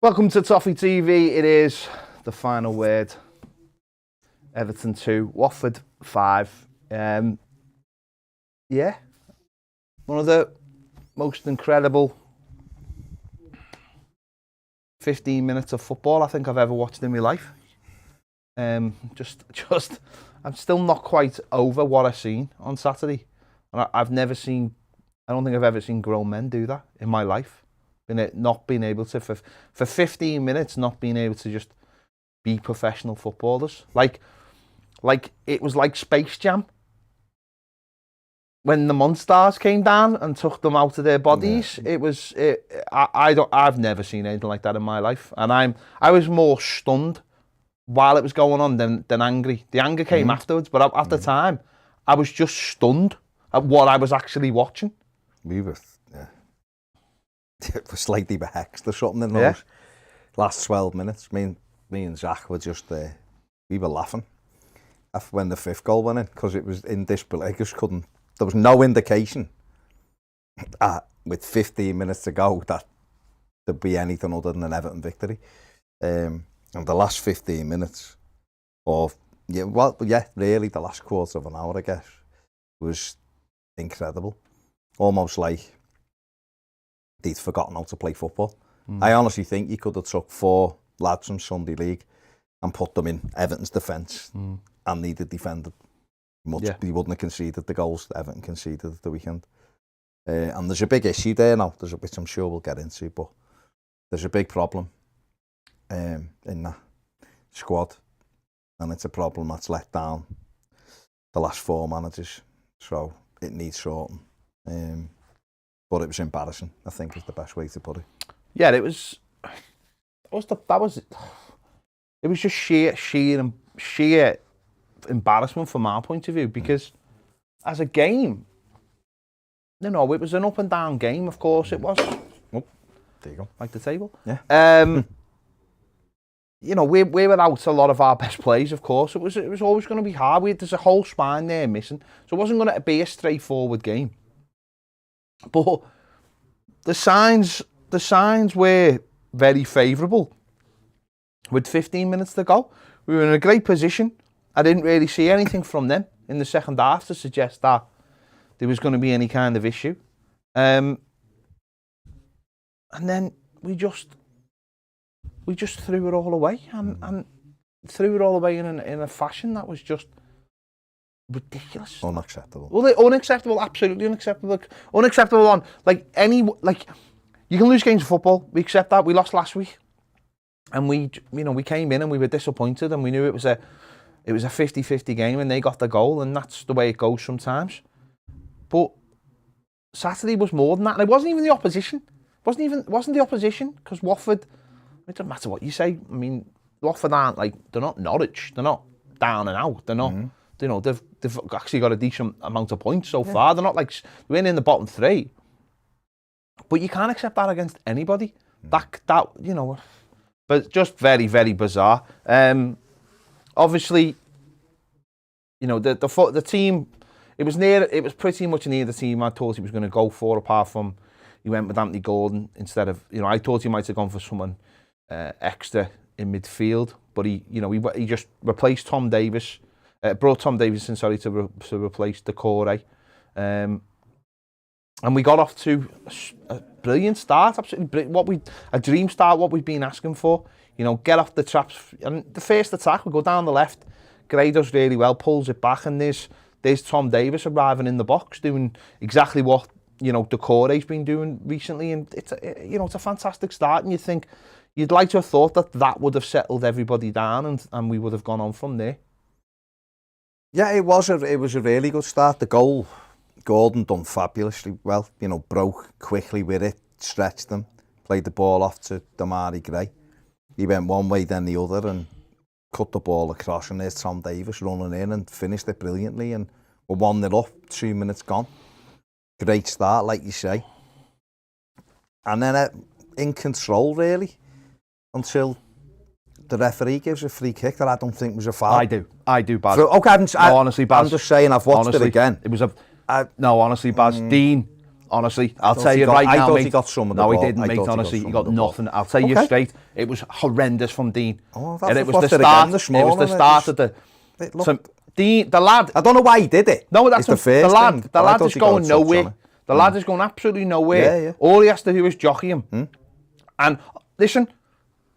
Welcome to Toffee TV. It is the final word. Everton 2, Watford 5. Yeah, one of the most incredible 15 minutes of football I think I've ever watched in my life. I'm still not quite over what I've seen on Saturday. And I don't think I've ever seen grown men do that in my life. Not being able to, for 15 minutes, not being able to just be professional footballers. Like it was like Space Jam. When the Monsters came down and took them out of their bodies, I've never seen anything like that in my life. And I was more stunned while it was going on than angry. The anger came afterwards, but at the time, I was just stunned at what I was actually watching. We were slightly behexed or something in those last 12 minutes. Me and Zach were just we were laughing when the fifth goal went in, because it was in disbelief. There was no indication with 15 minutes to go that there'd be anything other than an Everton victory. And the last 15 minutes, really the last quarter of an hour, I guess, was incredible. Almost like they'd forgotten how to play football. I honestly think you could have took 4 lads from Sunday League and put them in Everton's defence, and they'd have defended much. They wouldn't have conceded the goals that Everton conceded at the weekend. And there's a big issue there now, which I'm sure we'll get into, but there's a big problem in that squad, and it's a problem that's let down the last 4 managers, so it needs sorting. But it was embarrassing, I think, is the best way to put it. Yeah, it was just sheer embarrassment from our point of view, because as a game, it was an up and down game. Of course, it was. Oh, there you go, like the table. Yeah. We were out a lot of our best plays. Of course, it was always going to be hard. There's a whole spine there missing, so it wasn't going to be a straightforward game. But the signs were very favourable. With 15 minutes to go, we were in a great position. I didn't really see anything from them in the second half to suggest that there was going to be any kind of issue. And then we just threw it all away, and threw it all away in a fashion that was just ridiculous. Unacceptable. Well, unacceptable, absolutely unacceptable. Unacceptable on you can lose games of football. We accept that. We lost last week, and we came in and we were disappointed, and we knew it was a 50-50 game, and they got the goal, and that's the way it goes sometimes. But Saturday was more than that, and it wasn't even the opposition. It wasn't the opposition, because Watford, it doesn't matter what you say. I mean, Watford aren't they're not Norwich. They're not down and out. They're not. They've actually got a decent amount of points so far. They're not they're in the bottom 3. But you can't accept that against anybody. But just very, very bizarre. Obviously, the team, it was pretty much near the team I thought he was going to go for, apart from he went with Anthony Gordon instead of, I thought he might have gone for someone extra in midfield, but he just replaced Tom Davis. Brought Tom Davidson, to replace Decore. And we got off to a brilliant start, absolutely brilliant. A dream start, what we've been asking for. Get off the traps. And the first attack, we go down the left. Gray does really well, pulls it back, and there's Tom Davis arriving in the box, doing exactly what Decore's been doing recently, and it's a fantastic start. And you'd like to have thought that would have settled everybody down, and we would have gone on from there. Yeah, it was a really good start. The goal, Gordon done fabulously well. Broke quickly with it, stretched them, played the ball off to Damari Gray. He went one way, then the other, and cut the ball across. And there's Tom Davis running in and finished it brilliantly. And we're 1-0 up, 2 minutes gone. Great start, like you say. And then in control, really, until the referee gives a free kick that I don't think was a foul. I do, Baz. Okay, honestly, Baz. I'm just saying, I've watched it again. It was honestly, Baz. Dean Honestly, I'll tell you right now, I thought mate. he got some of the no, ball. he didn't, I mate. thought Honestly, he got some of the ball. nothing. I'll tell you Okay. straight. It was horrendous from Dean. Oh, and it was watched the it again start. this It was morning, the start of the. It looked- So Dean, the lad. I don't know why he did it. No, that's the first the lad. thing, The but I lad thought is he got a going touch on nowhere. it. The lad is going absolutely nowhere. Yeah, yeah. All he has to do is jockey him. And listen,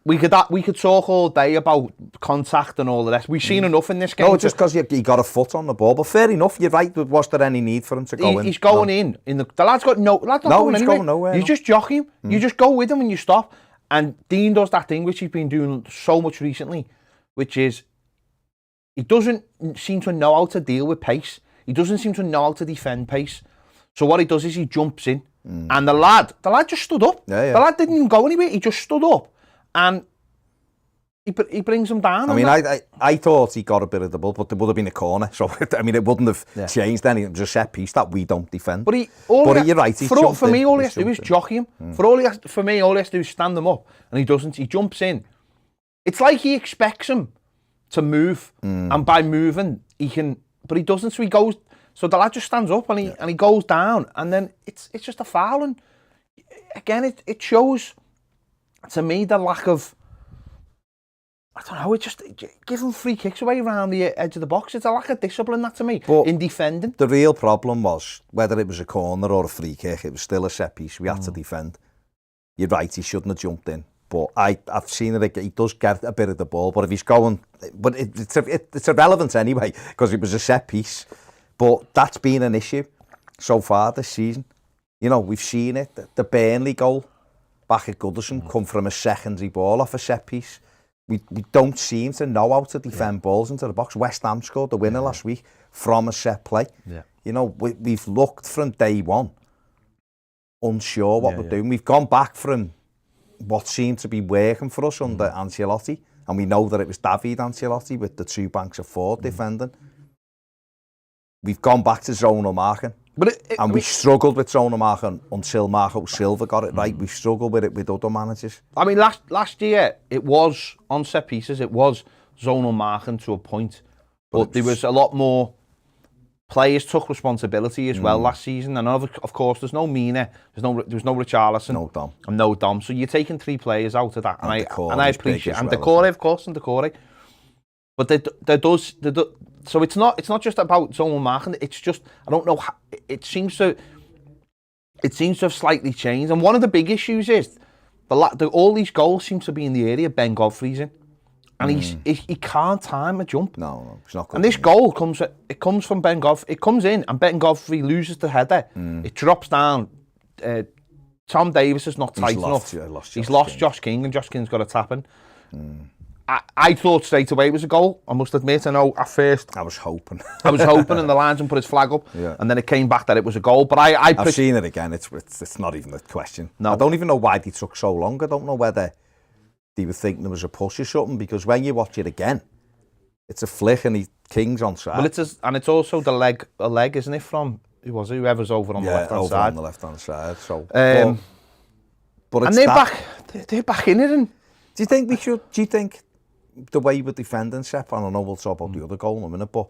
we could talk all day about contact and all the rest. We've seen enough in this game. No, it's just because he got a foot on the ball. But fair enough, you're right. Was there any need for him to go in? He's going in. The lad's got no. The lad's not going he's anywhere. going nowhere. You just jockey him. You just go with him and you stop. And Dean does that thing which he's been doing so much recently, which is he doesn't seem to know how to deal with pace. He doesn't seem to know how to defend pace. So what he does is he jumps in, and the lad just stood up. Yeah. The lad didn't even go anywhere. He just stood up, and he brings him down. I mean, I thought he got a bit of the ball, but there would have been a corner. So I mean, it wouldn't have changed anything. It was a set piece that we don't defend. But you're right. For me, all he has to do is jockey him. For me, all he has to do is stand him up, and he doesn't. He jumps in. It's like he expects him to move, and by moving he can, but he doesn't. So he goes. So the lad just stands up and he goes down, and then it's just a foul. And again, it shows to me the lack of. I don't know. It just giving free kicks away around the edge of the box. It's a lack of discipline, that to me, in defending. The real problem was whether it was a corner or a free kick. It was still a set piece. We had to defend. You're right. He shouldn't have jumped in. But I've seen it. He does get a bit of the ball. But if he's going, but it's irrelevant anyway because it was a set piece. But that's been an issue so far this season. You know, we've seen it. The Burnley goal back at Goodison come from a secondary ball off a set piece. We don't seem to know how to defend balls into the box. West Ham scored the winner last week from a set play. Yeah. You know, we've looked from day one unsure what we're doing. We've gone back from what seemed to be working for us under Ancelotti, and we know that it was David Ancelotti with the two banks of four defending. We've gone back to zonal marking, and we struggled with zonal marking until Marco Silva got it right. We struggled with it with other managers. I mean, last year it was on set pieces. It was zonal marking to a point, but there was a lot more. Players took responsibility as well last season, and of course, there's no Mina, there was no Richarlison, no Dom. So you're taking three players out of that, and I appreciate, and Decore, of course, and Decore. But there does. So it's not just about zonal marking. It's just I don't know. How, it seems to have slightly changed. And one of the big issues is all these goals seem to be in the area Ben Godfrey's in, and he can't time a jump. No, it's not good. And this goal comes from Ben Godfrey. It comes in, and Ben Godfrey loses the header. It drops down. Tom Davis is not tight enough. He's lost Josh King, and Josh King's got a tap in. I thought straight away it was a goal. I must admit. I know at first I was hoping. and the linesman put his flag up, and then it came back that it was a goal. But I've seen it again. It's not even a question. No. I don't even know why they took so long. I don't know whether they were thinking there was a push or something, because when you watch it again, it's a flick and King's on side. Well, it's also a leg, isn't it? From whoever's over on the left hand side. on the left hand side. So, but and they're back in it. And do you think the way we're defending, Sepp, I don't know, we'll talk about the other goal in a minute, but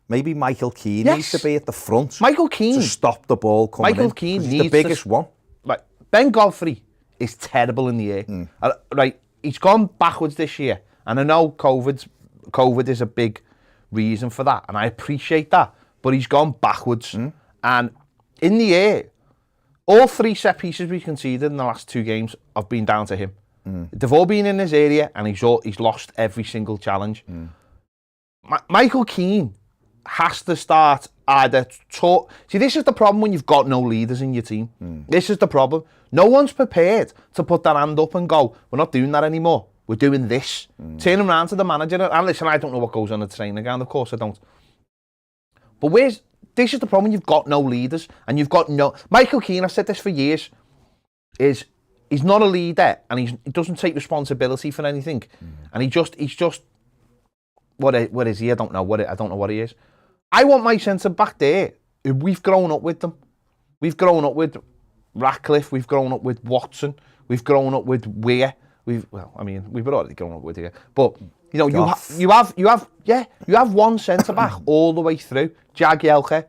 maybe Michael Keane needs to be at the front. Michael Keane to stop the ball coming in. Michael Keane needs the biggest one. Right, Ben Godfrey is terrible in the air. Right, he's gone backwards this year, and I know COVID is a big reason for that, and I appreciate that. But he's gone backwards, and in the air, all three set pieces we conceded in the last two games have been down to him. They've all been in his area, and he's lost every single challenge. Michael Keane has to start either talk. See, this is the problem when you've got no leaders in your team. This is the problem. No one's prepared to put their hand up and go, we're not doing that anymore. We're doing this. Turn around to the manager. And listen, I don't know what goes on at the training ground. Of course I don't. But this is the problem when you've got no leaders, and you've got no... Michael Keane, I've said this for years, he's not a leader, and he doesn't take responsibility for anything, and he's just what is he? I don't know what he is. I want my centre back there. We've grown up with them. We've grown up with Ratcliffe. We've grown up with Watson. We've grown up with Weir. We've already grown up with here. But you know, you have one centre back all the way through. Jagielka.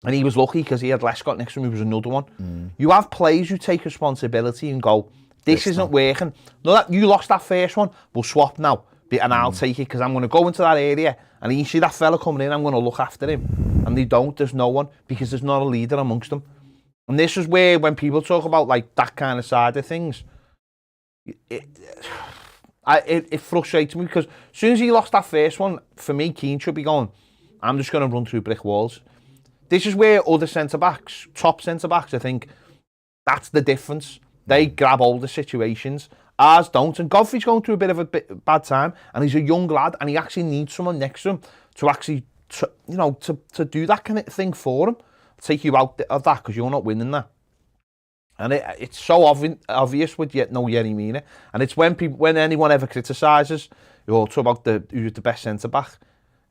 And he was lucky because he had Lescott next to him, who was another one. You have players who take responsibility and go, this isn't working. No, that you lost that first one, we'll swap now. And I'll take it because I'm going to go into that area and you see that fella coming in, I'm going to look after him. And they don't, there's no one, because there's not a leader amongst them. And this is where, when people talk about like that kind of side of things, it frustrates me, because as soon as he lost that first one, for me, Keane should be going, I'm just going to run through brick walls. This is where other centre-backs, top centre-backs, I think, that's the difference. They grab all the situations. Ours don't. And Godfrey's going through a bit of a bad time, and he's a young lad, and he actually needs someone next to him to actually, to do that kind of thing for him. Take you out of that because you're not winning that. And it's so obvious with Yerry Mina. And it's when anyone ever criticises or talk about who's the best centre-back,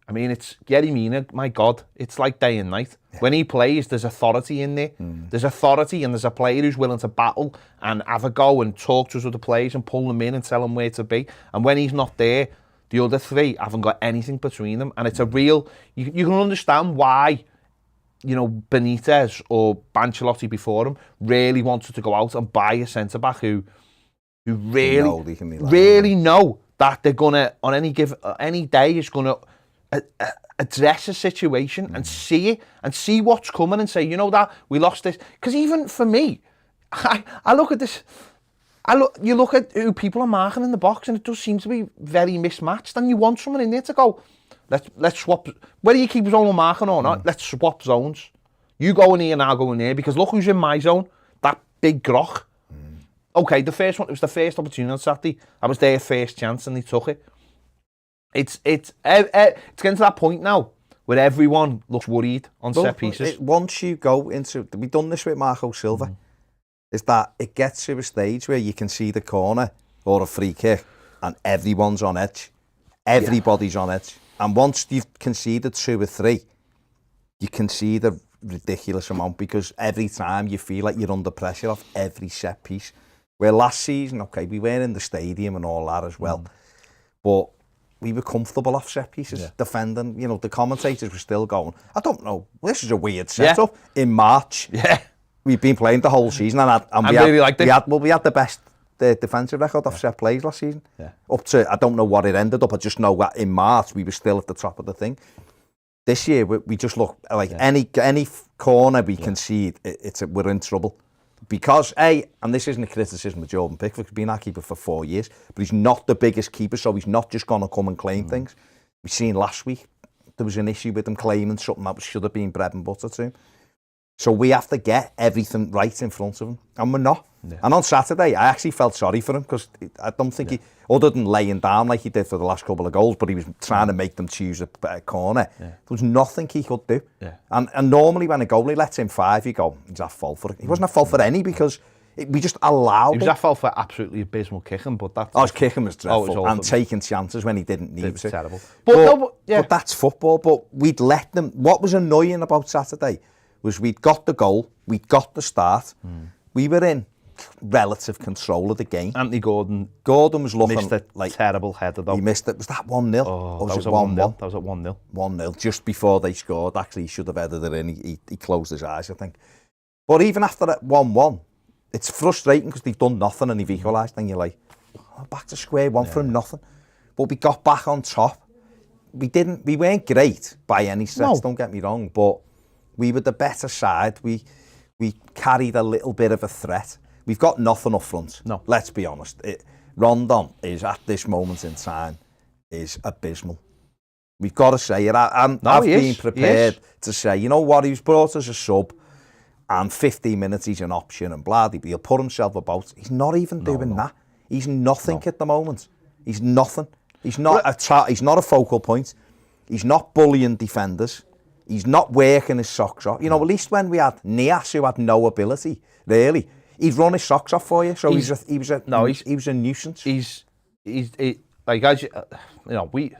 I mean, it's Yerry Mina, my God, it's like day and night. Yeah. When he plays, there's authority in there. There's authority, and there's a player who's willing to battle and have a go and talk to his other players and pull them in and tell them where to be. And when he's not there, the other three haven't got anything between them. And it's a real... You can understand why, Benitez or Ancelotti before him really wanted to go out and buy a centre-back who really know that they're going to, on any day, is going to address a situation and see it and see what's coming and say, that we lost this. Because even for me, I look at this, you look at who people are marking in the box, and it does seem to be very mismatched, and you want someone in there to go, let's swap, whether you keep zone marking or not, let's swap zones. You go in here and I'll go in there, because look who's in my zone, that big Groch. Okay, it was the first opportunity on Saturday. That was their first chance and they took it. It's getting to that point now where everyone looks worried on set pieces. Once you go into, we've done this with Marco Silva, is that it gets to a stage where you can see the corner or a free kick and everyone's on edge. Everybody's on edge. And once you've conceded 2 or 3, you concede a ridiculous amount, because every time you feel like you're under pressure off every set piece. Where last season, okay, we were in the stadium and all that as well, but we were comfortable off set pieces, defending. The commentators were still going, I don't know, this is a weird setup. In March, we've been playing the whole season, and we had the best defensive record off set plays last season. Up to, I don't know what it ended up, I just know that in March we were still at the top of the thing. This year we just look like any corner we concede, we're in trouble. Because and this isn't a criticism of Jordan Pickford, he's been our keeper for 4 years, but he's not the biggest keeper, so he's not just going to come and claim things. We've seen last week there was an issue with him claiming something that should have been bread and butter to him. So we have to get everything right in front of him, and we're not. And on Saturday, I actually felt sorry for him, because I don't think he, other than laying down like he did for the last couple of goals, but he was trying to make them choose a corner. There was nothing he could do. And normally when a goalie lets in 5, you go, he's at fault for it. He wasn't at fault for any, because we just allowed him. He was at fault for absolutely abysmal kicking, but that's... his kicking was dreadful, and taking chances when he didn't need to. Terrible. But that's football. But we'd let them... What was annoying about Saturday was we'd got the goal, we'd got the start, we were in relative control of the game. Anthony Gordon was looking missed a like terrible header though. He missed it. Was that 1-0? Oh, that was at 1-0. That was at 1-0. 1-0, just before they scored. Actually, he should have headed it in. He closed his eyes, I think. But even after that 1-1, it's frustrating because they've done nothing and they've equalised, and you're like, back to square one from nothing. But we got back on top. We weren't great by any stretch, don't get me wrong, but we were the better side. We carried a little bit of a threat. We've got nothing up front. No. Let's be honest. Rondon is, at this moment in time, is abysmal. We've got to say it. I've been prepared to say, you know what, he was brought as a sub, and 15 minutes he's an option, and he'll put himself about. He's not even doing that. He's nothing at the moment. He's nothing. He's not a focal point. He's not bullying defenders. He's not working his socks off. At least when we had Nias, who had no ability, really, he'd run his socks off for you. So he was a nuisance. He's like, as we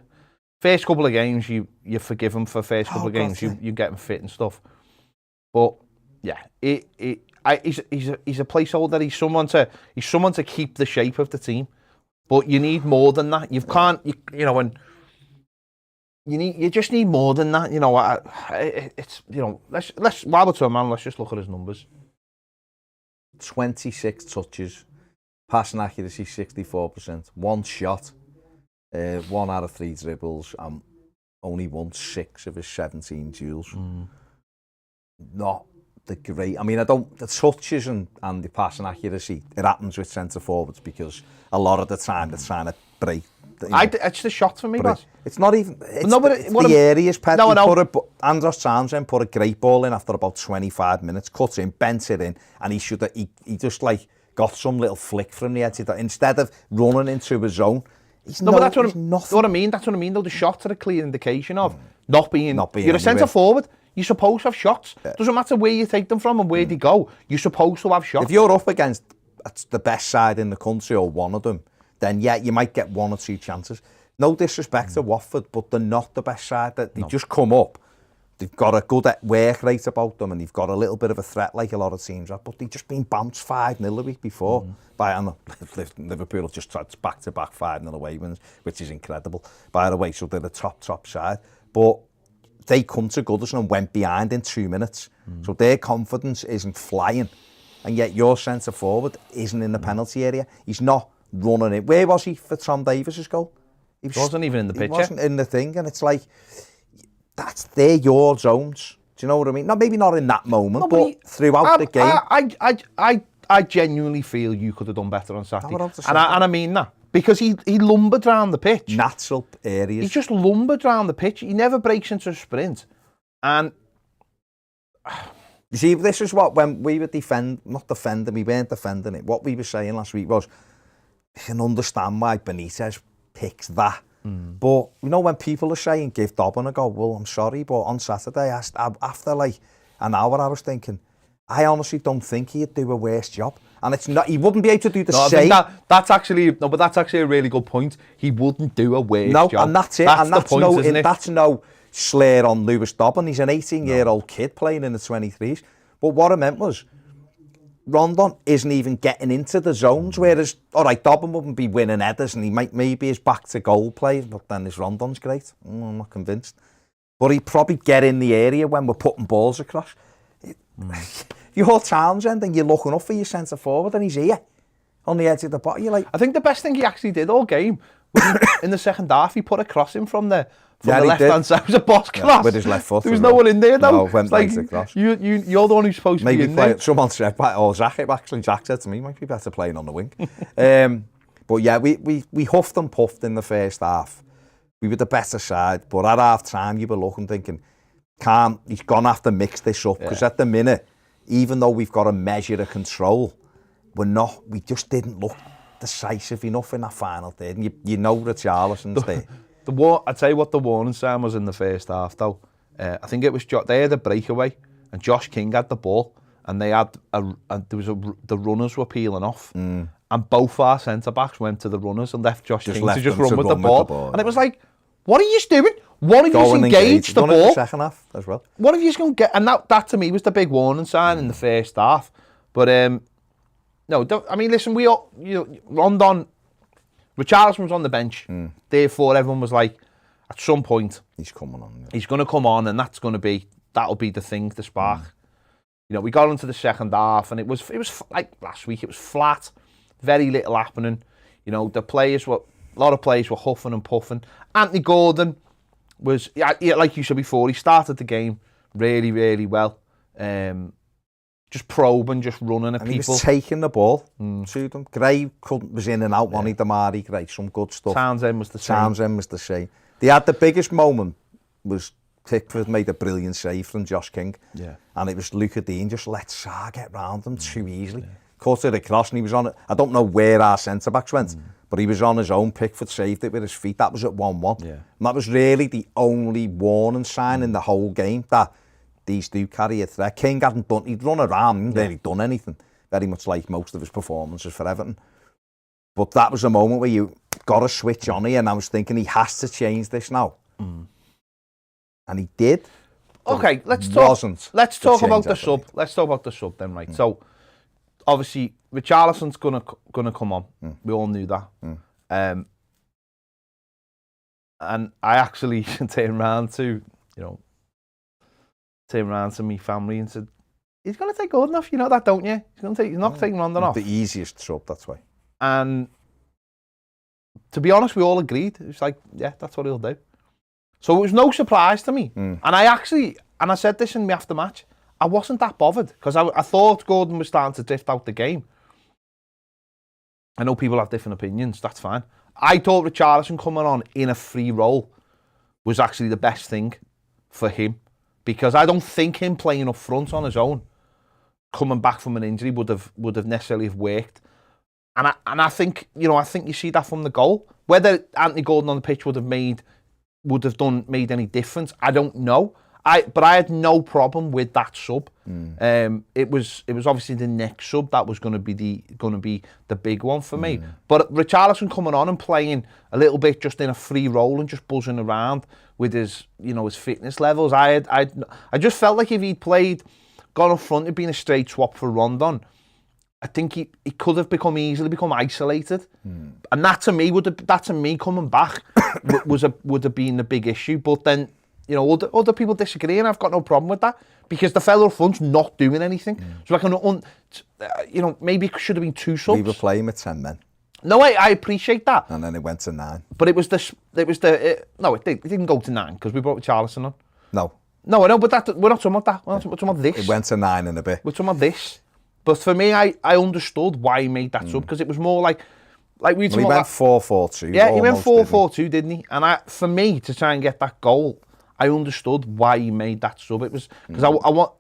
first couple of games, you forgive him for first couple of games. You get him fit and stuff. But yeah, he's a placeholder. He's someone to keep the shape of the team. But you need more than that. You can't, when you just need more than that. You know, it's let's while we're talking, man, let's just look at his numbers. 26 touches, passing accuracy 64%, one shot, 1 out of 3 dribbles, and only won 6 of his 17 duels. Not the great. I mean, the touches and the passing accuracy, it happens with centre forwards because a lot of the time they're trying to break. It's the shot for me, but it's not even. It's the areas. Andros Townsend put a great ball in after about 25 minutes, cut in, bent it in, and he just like got some little flick from the edge of that instead of running into his zone. But that's what I mean. That's what I mean. Though the shots are a clear indication of not being. You're a centre forward. You're supposed to have shots. Doesn't matter where you take them from and where they go. You're supposed to have shots. If you're up against the best side in the country or one of them, then yeah, you might get 1 or 2 chances. No disrespect to Watford, but they're not the best side. They just come up. They've got a good work rate about them, and they've got a little bit of a threat like a lot of teams have. But they've just been bounced 5-0 a week before. Liverpool just tried back-to-back 5-0 away wins, which is incredible. By the way, so they're the top side. But they come to Goodison and went behind in 2 minutes. So their confidence isn't flying. And yet your centre forward isn't in the penalty area. He's not running it. Where was he for Tom Davies's goal? He wasn't even in the picture. He wasn't in the thing, and it's like, they're your zones. Do you know what I mean? Maybe not in that moment, but throughout the game. I genuinely feel you could have done better on Saturday. And I mean that. Because he lumbered around the pitch. Natural areas. He just lumbered around the pitch. He never breaks into a sprint. And you see, this is what, when we were we weren't defending it. What we were saying last week was, you can understand why Benitez picks that. But, you know, when people are saying, give Dobbin a go, well, I'm sorry, but on Saturday, after like an hour, I was thinking, I honestly don't think he'd do a worse job. And it's not, he wouldn't be able to do the same. I think that's actually a really good point. He wouldn't do a worse job. And that's it. That's the point, isn't it? That's no slur on Lewis Dobbin. He's an 18-year-old kid playing in the 23s. But what I meant was, Rondon isn't even getting into the zones, whereas, all right, Dobbin wouldn't be winning headers and he might maybe his back-to-goal play, but then his Rondon's great. I'm not convinced. But he'd probably get in the area when we're putting balls across. You're Townsend and you're looking up for your centre-forward and he's here on the edge of the box. You're like, I think the best thing he actually did all game was in the second half, he put a cross in from the left-hand side. It was a boss cross. With his left foot. There was no one in there, though. No, went right across. You're the one who's supposed to be in there. Someone said, or Jack said to me, might be better playing on the wing. But yeah, we huffed and puffed in the first half. We were the better side, but at half-time, you were looking, thinking, he's going to have to mix this up, because at the minute, even though we've got a measure of control, we just didn't look decisive enough in that final third. And you know Richarlison's there. I'd tell you what the warning sign was in the first half, though. I think it was they had a breakaway, and Josh King had the ball, and they had the runners were peeling off, and both our centre backs went to the runners and left Josh King to just run with the ball. And it was like, what are you doing? One of you engaged the ball. In the second half as well. One of you's going to get, and that to me was the big warning sign in the first half. But no, I mean, listen, Rondon, Richarlison was on the bench. Therefore, everyone was like, at some point, he's coming on. Yeah. He's going to come on, and that'll be the thing, the spark. You know, we got into the second half, and it was like last week. It was flat, very little happening. You know, a lot of players were huffing and puffing. Anthony Gordon was, like you said before, he started the game really, really well. Just probing, just running at and people. He was taking the ball to them. Gray was in and out, Ronnie Damari, Gray, some good stuff. Townsend was the same. They had the biggest moment was Pickford made a brilliant save from Josh King. Yeah. And it was Luca Dean just let Sarr get round him too easily. Cut it across and he was on it. I don't know where our centre-backs went, but he was on his own. Pickford saved it with his feet. That was at 1-1. Yeah. And that was really the only warning sign in the whole game that these do carry a threat. King he'd run around, he hadn't really done anything. Very much like most of his performances for Everton. But that was a moment where you got to switch on here, and I was thinking he has to change this now. And he did. Okay, let's talk about the sub. Let's talk about the sub then, right? So, obviously, Richarlison's gonna come on. We all knew that. And I actually turned around to me family and said, he's going to take Gordon off, you know that, don't you? He's not taking Rondon off. The easiest sub, that's why. And to be honest, we all agreed. It was like, yeah, that's what he'll do. So it was no surprise to me. And I said this in the after-match, I wasn't that bothered because I thought Gordon was starting to drift out the game. I know people have different opinions, that's fine. I thought Richarlison coming on in a free role was actually the best thing for him because I don't think him playing up front on his own, coming back from an injury, would have necessarily have worked. And I think you see that from the goal. Whether Anthony Gordon on the pitch would have made any difference, I don't know. But I had no problem with that sub. It was obviously the next sub that was going to be the big one for me. But Richarlison coming on and playing a little bit just in a free role and just buzzing around with his fitness levels, I just felt like if he'd gone up front, it'd been a straight swap for Rondon. I think he could have easily become isolated, and that to me coming back would have been the big issue. But then, other people disagree, and I've got no problem with that because the fellow up front's not doing anything. So maybe it should have been 2 subs. We were playing with 10 men. No, I appreciate that. And then it went to 9. But it didn't go to 9 because we brought Richarlison on. No, I know, but we're not talking about that. We're talking about this. It went to 9 in a bit. We're talking about this. But for me, I understood why he made that sub because it was more like we went 4-4-2. Yeah, he went 4-4-2, didn't he? And for me to try and get that goal, I understood why he made that sub. It was because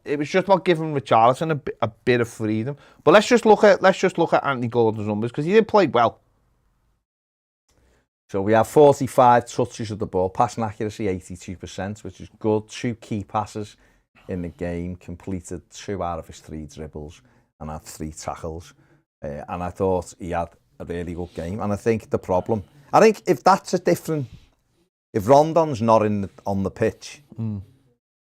it was just about giving Richarlison a bit of freedom. But let's just look at Anthony Gordon's numbers because he did play well. So we have 45 touches of the ball, passing accuracy 82%, which is good. 2 key passes in the game, completed 2 out of his 3 dribbles. And had 3 tackles, and I thought he had a really good game. And I think if Rondon's not on the pitch, and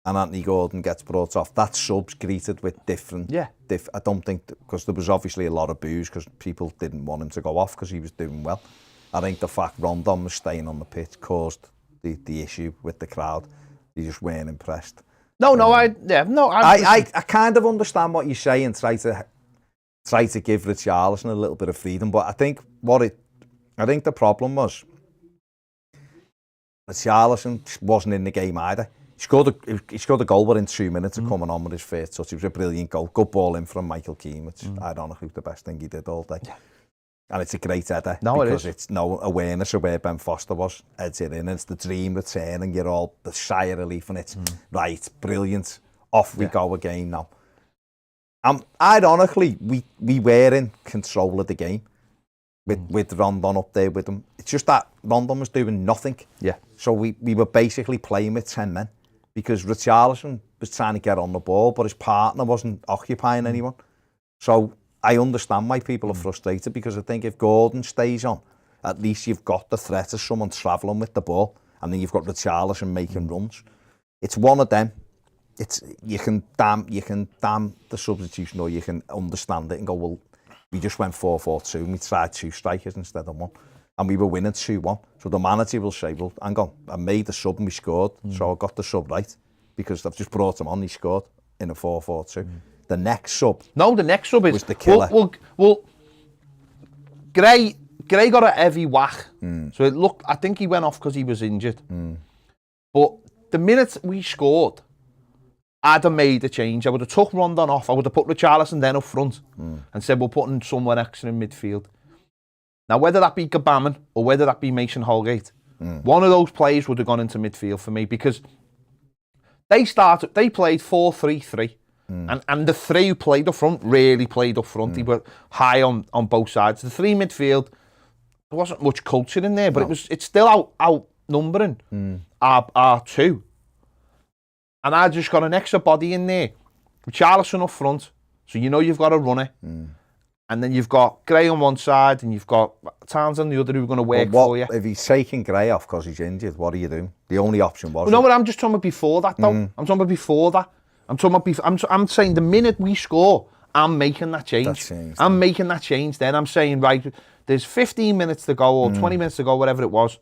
Anthony Gordon gets brought off, that sub's greeted with different. Yeah. I don't think because there was obviously a lot of boos because people didn't want him to go off because he was doing well. I think the fact Rondon was staying on the pitch caused the issue with the crowd. They just weren't impressed. I kind of understand what you say and try to give Richarlison a little bit of freedom, but I think the problem was Richarlison wasn't in the game either. He scored a goal within 2 minutes of coming on with his first touch. It was a brilliant goal. Good ball in from Michael Keane, which ironically was the best thing he did all day. Yeah. And it's a great header because it's no awareness of where Ben Foster was. Heads it in, and it's the dream return, and you're all the sigh of relief, and it's right, brilliant. Off we go again now. Ironically, we were in control of the game with Rondon up there with him. It's just that Rondon was doing nothing. Yeah. So we were basically playing with 10 men because Richarlison was trying to get on the ball, but his partner wasn't occupying anyone. So I understand why people are frustrated because I think if Gordon stays on, at least you've got the threat of someone travelling with the ball, and then you've got Richarlison making runs. It's one of them. You can damn the substitution, or you can understand it and go, well, we just went 4-4-2 and we tried 2 strikers instead of 1, and we were winning 2-1. So the manager will say, well, hang on, I made the sub and we scored, so I got the sub right because I've just brought him on. He scored in a 4-4-2. The next sub was the killer. Well, Gray got a heavy whack. So I think he went off because he was injured. But the minute we scored, I'd have made a change. I would have took Rondon off. I would have put Richarlison then up front and said we're putting someone extra in midfield. Now, whether that be Gbamin or whether that be Mason Holgate, one of those players would have gone into midfield for me because they played 4-3-3. And the 3 who played up front really played up front. They were high on both sides. The 3 midfield, there wasn't much culture in there, but it's still outnumbering our 2. And I just got an extra body in there. Richarlison up front, so you've got a runner. And then you've got Gray on one side and you've got Towns on the other who are going to work for you. If he's taking Gray off because he's injured, what are you doing? The only option was... No, but I'm just talking about before that, though. I'm talking about before that. I'm saying the minute we score, I'm making that change. I'm making that change then. I'm saying, right, there's 15 minutes to go or 20 minutes to go, whatever it was.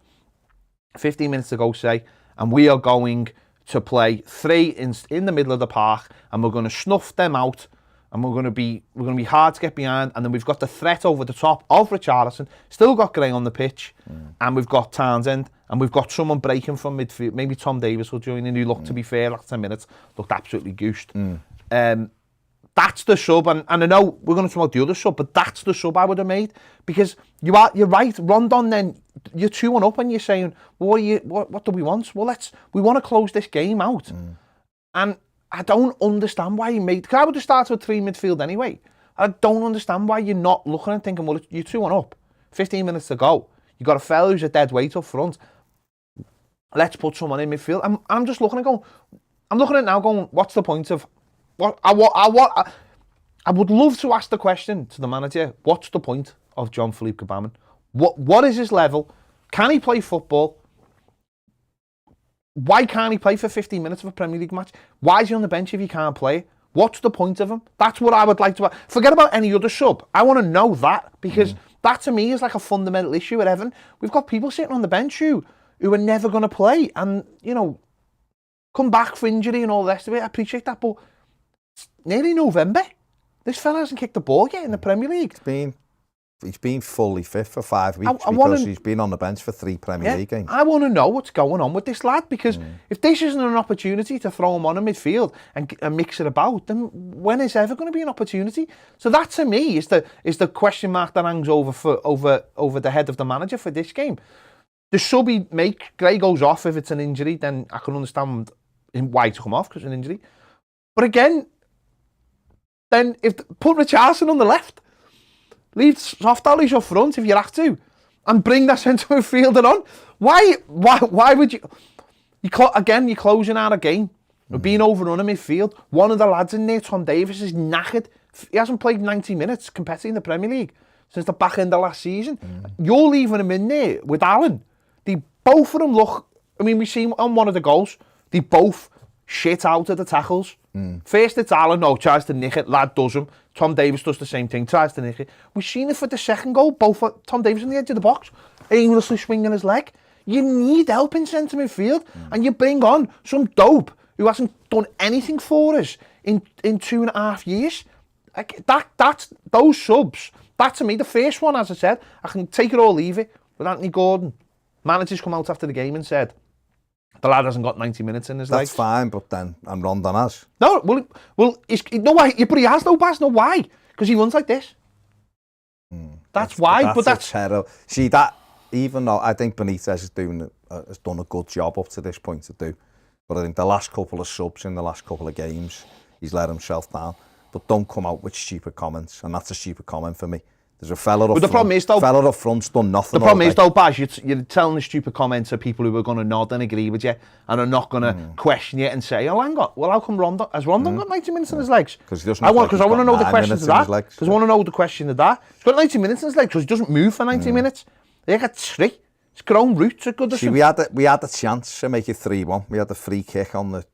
15 minutes to go, say, and we are going to play 3 in the middle of the park, and we're going to snuff them out, and we're going to be hard to get behind, and then we've got the threat over the top of Richarlison, still got Gray on the pitch, and we've got Townsend, and we've got someone breaking from midfield. Maybe Tom Davies will join in, who looked, to be fair, after 10 minutes, looked absolutely goosed. That's the sub, and I know we're going to talk about the other sub, but that's the sub I would have made, because you're right, Rondon, then you're 2-1 up and you're saying, well, what do we want? Well, we want to close this game out. And I don't understand why you made, because I would have started with 3 midfield anyway. I don't understand why you're not looking and thinking, well, you're 2-1 up, 15 minutes to go. You got a fella who's a dead weight up front. Let's put someone in midfield. I'm just looking and going, I'm looking at it now going, what's the point of, I would love to ask the question to the manager, what's the point of Jean-Philippe Gbamin? What is his level? Can he play football? Why can't he play for 15 minutes of a Premier League match? Why is he on the bench if he can't play? What's the point of him? That's what I would like to... Forget about any other sub. I want to know that, because that to me is like a fundamental issue at Everton. We've got people sitting on the bench who are never going to play and, come back for injury and all the rest of it. I appreciate that, but it's nearly November. This fella hasn't kicked the ball yet in the Premier League. He's been fully fit for 5 weeks because he's been on the bench for 3 Premier League games. I want to know what's going on with this lad, because if this isn't an opportunity to throw him on a midfield and mix it about, then when is ever going to be an opportunity? So that to me is the question mark that hangs over the head of the manager for this game. The sub he make, Gray goes off if it's an injury, then I can understand why to come off because it's an injury. But again, then put Richarlison on the left, leave soft alleys up front if you have to, and bring that centre midfielder on. Why would you? You're closing out a game. We're being overrun in midfield. One of the lads in there, Tom Davies, is knackered. He hasn't played 90 minutes competing in the Premier League since the back end of last season. You're leaving him in there with Allen. Both of them look... I mean, we see on one of the goals, they both shit out of the tackles. First it's Allen, tries to nick it, lad does him. Tom Davies does the same thing, tries to nick it. We've seen it for the second goal, both Tom Davies on the edge of the box, aimlessly swinging his leg. You need help in centre midfield, and you bring on some dope who hasn't done anything for us in 2.5 years. That's those subs. That to me, the first one, as I said, I can take it or leave it with Anthony Gordon. Managers come out after the game and said, the lad hasn't got 90 minutes in his legs. That's fine, but then, and Rondon has. No, well, but he has no pass. No, why? Because he runs like this. That's why, but that's... terrible. See, that, even though I think Benitez has done a good job up to this point to do, but I think the last couple of subs in the last couple of games, he's let himself down. But don't come out with stupid comments, and that's a stupid comment for me. There's a fella up front. Problem is, though, fella up front's done nothing. The problem is, though, Baz, you're telling the stupid comments to people who are going to nod and agree with you and are not going to question you and say, hang on, well, how come Rondon... Has Rondon got 90 minutes in his legs? Because I want to know the question to that. Because I want to know the question to that. He's got 90 minutes in his legs because he doesn't move for 90 minutes. They got 3. His grown roots are good. See, we had a chance to make it 3-1. We had a free kick on the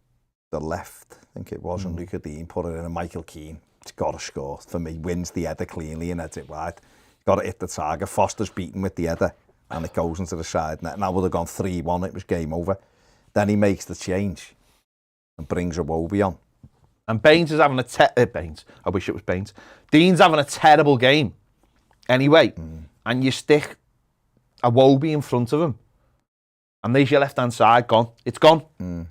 left, I think it was, and Luca Dean put it in, and Michael Keane, he's got to score. For me, wins the header cleanly and heads it wide. Got to hit the target. Foster's beaten with the header and it goes into the side net. And I would have gone 3-1. It was game over. Then he makes the change and brings Iwobi on. And Baines is having Baines. I wish it was Baines. Dean's having a terrible game anyway. And you stick Iwobi in front of him. And there's your left-hand side gone. It's gone.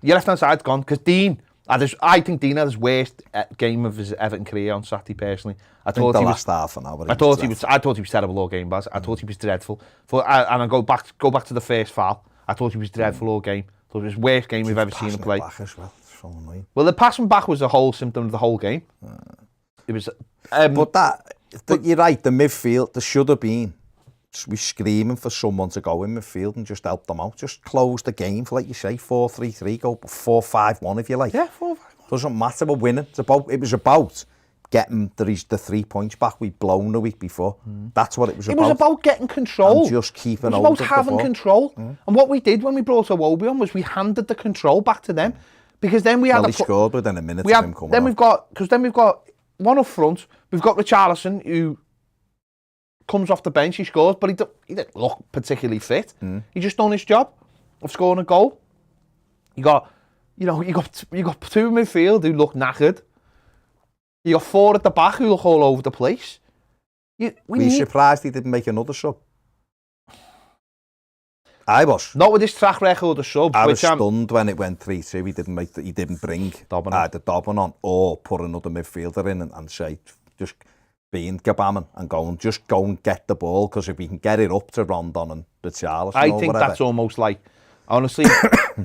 Your left-hand side's gone because Dean... I think Dean had his worst game of his Everton career on Saturday, personally. I thought he was half an hour. I thought he was terrible all game, Baz. I thought he was dreadful. And I go back to the first foul. I thought he was dreadful all game. I thought it was his worst game we've ever seen him play. Back as well. It's so annoying. Well, the passing back was the whole symptom of the whole game. It was. But you're right. The midfield, there should have been. We screaming for someone to go in midfield and just help them out. Just close the game for, like you say, 4-3-3, go 4-5-1 if you like. Yeah, 4-5-1. Doesn't matter, we're winning. It was about getting the 3 points back we'd blown the week before. That's what it was about. It was about getting control. And just keeping hold of the ball. It was about having control. And what we did when we brought Iwobi on was we handed the control back to them. Because then we had... Well, he scored within a minute of him coming on. Then we've got one up front. We've got Richarlison, who comes off the bench, he scores, but he didn't look particularly fit. He just done his job. of scoring a goal. You got two in midfield who look knackered. You got 4 at the back who look all over the place. Were you surprised he didn't make another sub? I was. Not with this track record of subs. I was stunned when it went 3-2. He didn't bring either Dobbin on or put another midfielder in and say, just being Gabaman and go and get the ball, because if we can get it up to Rondon and the Charles. I think that's almost like, honestly,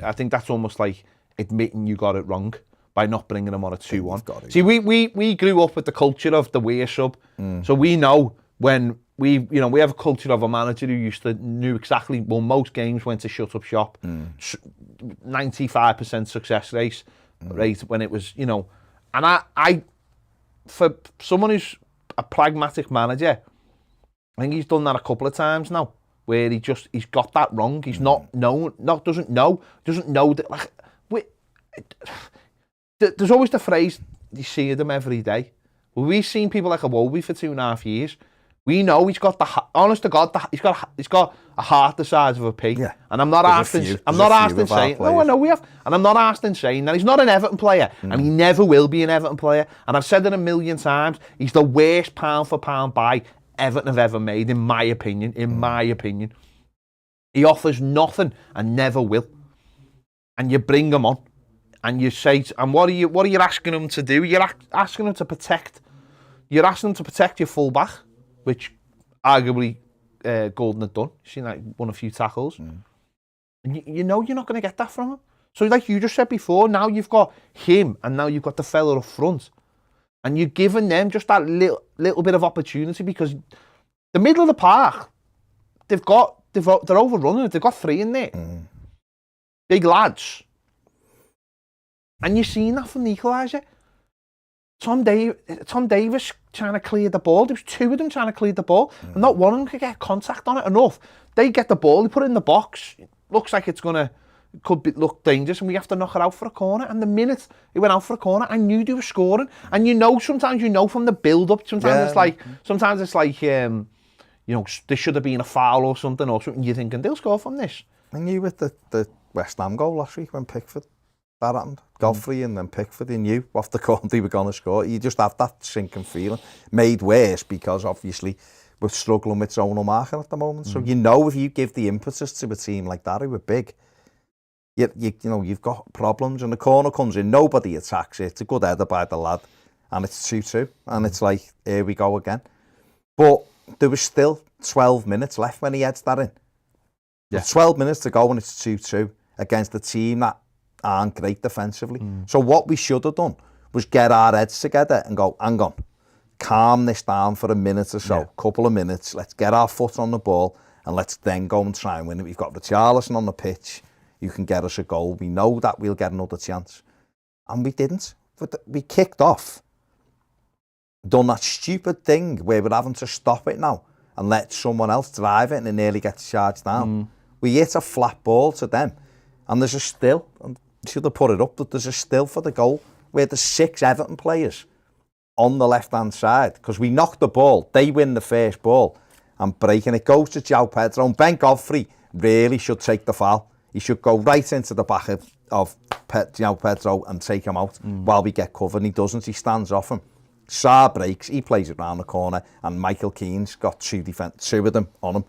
I think that's almost like admitting you got it wrong by not bringing him on a 2-1. See, we grew up with the culture of the wear sub, so we know when we have a culture of a manager who knew exactly, well, most games went to shut up shop, 95% success rate when it was, and I for someone who's a pragmatic manager, I think he's done that a couple of times now, where he's got that wrong. He's doesn't know that, there's always the phrase, you see them every day. Well, we've seen people like Iwobi for 2.5 years. We know he's got honest to God, he's got a heart the size of a pig. Yeah. And I'm not asked in saying, no, I know we have. And I'm not asked in saying that he's not an Everton player, and he never will be an Everton player. And I've said it a million times, he's the worst pound for pound buy Everton have ever made, in my opinion. He offers nothing and never will. And you bring him on, and you say, and what are you asking him to do? You're asking him to protect your full-back, which arguably Gordon had done. You've seen that, won a few tackles. And you know you're not going to get that from him. So like you just said before, now you've got him, and now you've got the fella up front. And you're giving them just that little bit of opportunity, because the middle of the park, they're overrunning it. They've got 3 in there. Big lads. And you've seen that from the equaliser. Tom Davis trying to clear the ball. There was 2 of them trying to clear the ball, and not one of them could get contact on it enough. They get the ball, they put it in the box. It looks like look dangerous, and we have to knock it out for a corner. And the minute it went out for a corner, I knew they were scoring. And sometimes from the build-up. Sometimes it's like there should have been a foul or something. You're thinking they'll score from this. I knew with the West Ham goal last week when Pickford. That happened. Godfrey and then Pickford, he knew off the corner they were going to score. You just have that sinking feeling. Made worse because obviously we're struggling with zonal marking at the moment. So if you give the impetus to a team like that who are big, you've got problems. And the corner comes in, nobody attacks it. It's a good header by the lad, and it's 2-2. And it's like, here we go again. But there was still 12 minutes left when he heads that in. There's 12 minutes to go and it's 2-2 against a team that aren't great defensively. So what we should have done was get our heads together and go, hang on, calm this down for a minute or so, couple of minutes, let's get our foot on the ball, and let's then go and try and win it. We've got Richarlison on the pitch, you can get us a goal, we know that we'll get another chance. And we didn't. We kicked off, done that stupid thing where we're having to stop it now and let someone else drive it, and it nearly gets charged down. We hit a flat ball to them, and there's a still, and should have put it up, but there's a still for the goal where there's 6 Everton players on the left-hand side, because we knocked the ball, they win the first ball, and breaking it goes to João Pedro, and Ben Godfrey really should take the foul. He should go right into the back of João Pedro and take him out while we get covered, and he doesn't, he stands off him. Sarr breaks, he plays it round the corner, and Michael Keane's got 2 of them on him,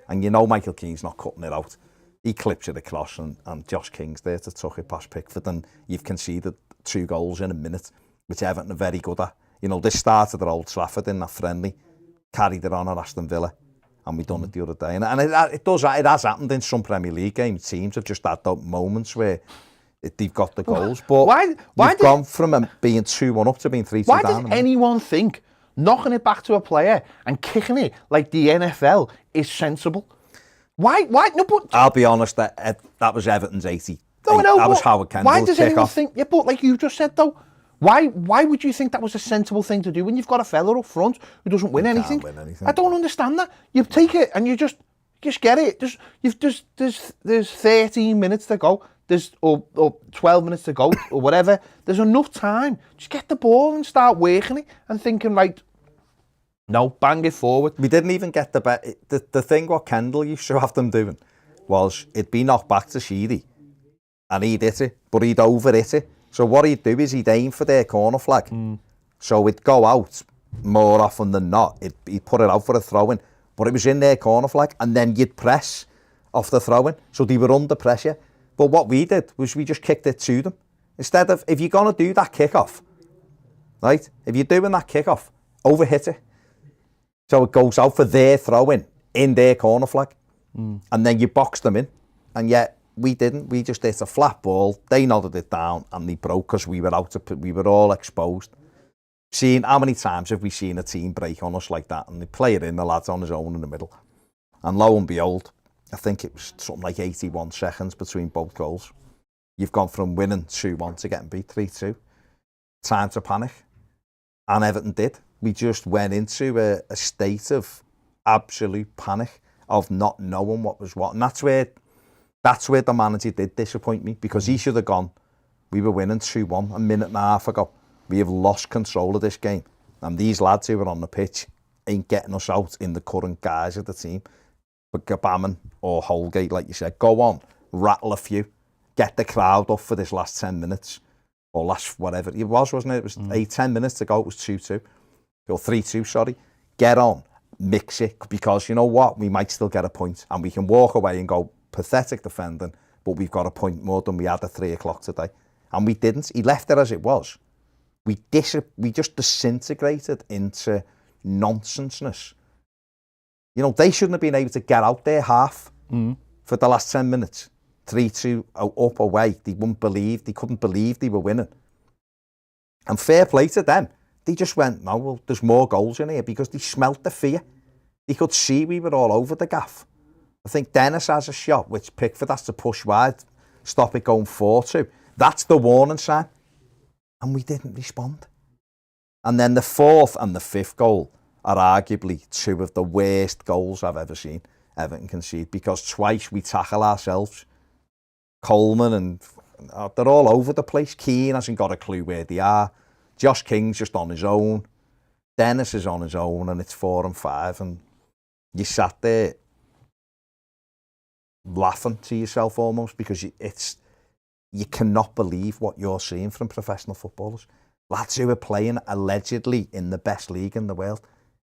and Michael Keane's not cutting it out. He clips it across, and Josh King's there to tuck it past Pickford, and you've conceded 2 goals in a minute, which Everton are very good at. This started at Old Trafford in that friendly, carried it on at Aston Villa, and we done it the other day. And it has happened in some Premier League games. Teams have just had those moments where they've got the goals, but we've gone from being 2-1 up to being 3-2 down. Why does anyone think knocking it back to a player and kicking it like the NFL is sensible? Why? No, but I'll be honest, that was Everton's 80. No, no, that was Howard Kendall's. Why does anyone think? Yeah, but like you just said though, why would you think that was a sensible thing to do when you've got a fella up front who doesn't win anything? I don't understand that. You take it and you just get it. There's 13 minutes to go. Or 12 minutes to go or whatever. There's enough time. Just get the ball and start working it and thinking like, no, bang it forward. We didn't even get the thing what Kendall used to have them doing was it'd be knocked back to Sheedy and he'd hit it, but he'd over-hit it. So what he'd do is he'd aim for their corner flag. So it'd go out more often than not. He'd put it out for a throw-in, but it was in their corner flag, and then you'd press off the throw-in. So they were under pressure. But what we did was we just kicked it to them. Instead of, if you're going to do that kick-off, right? If you're doing that kick-off, over-hit it. So it goes out for their throw-in in their corner flag. And then you box them in. And yet we didn't. We just hit a flat ball. They nodded it down and they broke because we were all exposed. How many times have we seen a team break on us like that and they play it in, the lad's on his own in the middle. And lo and behold, I think it was something like 81 seconds between both goals. You've gone from winning 2-1 to getting beat 3-2. Time to panic. And Everton did. We just went into a state of absolute panic, of not knowing what was what. And that's where the manager did disappoint me, because he should have gone, we were winning 2-1 a minute and a half ago. We have lost control of this game. And these lads who are on the pitch ain't getting us out in the current guise of the team. But Gabaman or Holgate, like you said, go on, rattle a few, get the crowd up for this last 10 minutes. Or last whatever it was, wasn't it? It was 10 minutes to go, it was 2-2. Or 3-2, sorry. Get on, mix it, because you know what? We might still get a point and we can walk away and go, pathetic defending, but we've got a point more than we had at 3 o'clock today. And we didn't. He left it as it was. We just disintegrated into nonsenseness. You know, they shouldn't have been able to get out their half for the last 10 minutes. 3-2 up away. They couldn't believe they were winning. And fair play to them. They just went, no, well, there's more goals in here, because they smelt the fear. They could see we were all over the gaff. I think Dennis has a shot, which Pickford has to push wide, stop it going 4-2. That's the warning sign. And we didn't respond. And then the fourth and the fifth goal are arguably two of the worst goals I've ever seen Everton concede, because twice we tackle ourselves. Coleman and they're all over the place. Keane hasn't got a clue where they are. Josh King's just on his own. Dennis is on his own, and it's 4 and 5, and you sat there laughing to yourself almost, because you cannot believe what you're seeing from professional footballers. Lads who are playing allegedly in the best league in the world,